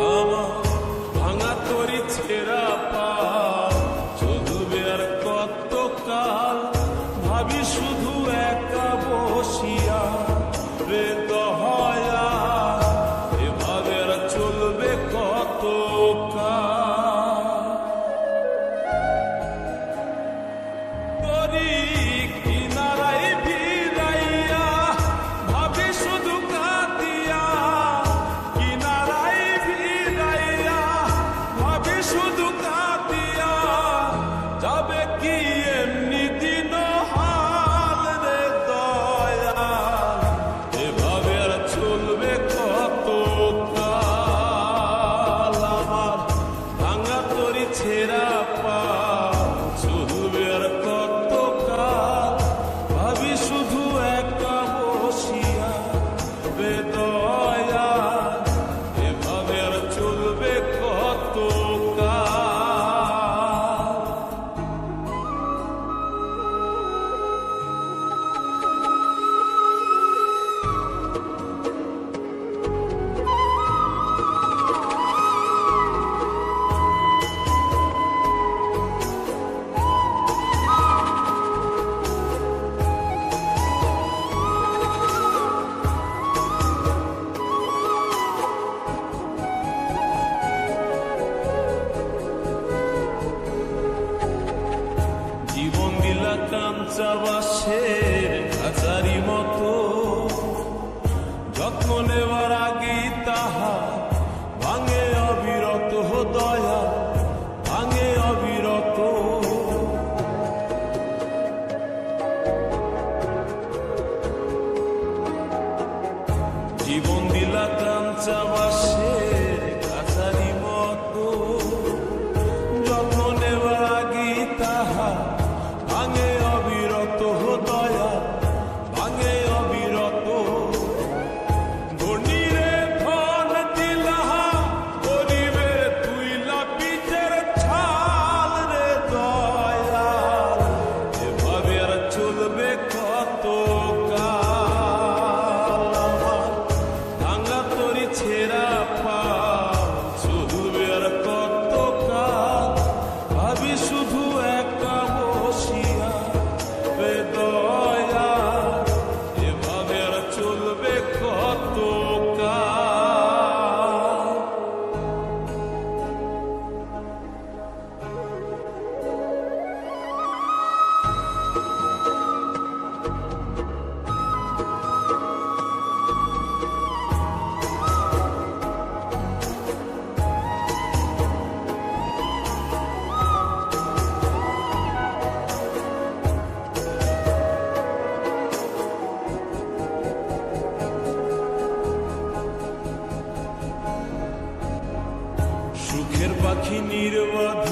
আমার ভাঙা তরি ছেঁড়া পা চলবে আর কত কাল, ভাবি শুধু একা বসিয়া রে দহয়া, এভাবে আর চলবে কত কাল। তরি কিনারায় ভিড়াইয়া ভাবি শুধু কাঁদিয়া, কিনারায় ভিড়াইয়া ভাবি শুধু কাঁদিয়া, যাবে কি এমনি দিন হাল রে দয়াল, এভাবে আর চলবে কত কাল। আমার ভাঙা তরি ছেঁড়া পা চলবে আর কত কাল, ভাবি শুধু একা বসিয়া রে দয়াল, এভাবে আর চলবে কত কাল। জীবন দিলা কাঞ্চা বাসের খাঁচারি মতো, যত্ন নেওয়ার আগেই তাহা ভাঙে অবিরত দয়া, ভাঙে অবিরত। জীবন দিলা কাঞ্চা বাসের খাঁচারি মতো, যত্ন নেওয়ার আগেই তাহা ভাঙে অবিরত দয়া, ভাঙে অবিরত। ধনীরে ধন দিলা গরিবে তুইলা পিঠের ছাল রে দয়াল, এভাবে আর চলবে কত কাল। আমার ভাঙা তরি ছেঁড়া পা চলবে আর কত কাল, ভাবি শুধু একা বসিয়া রে দয়াল, এভাবে আর চলবে কত কাল। সুখের পাখি নির্বাধ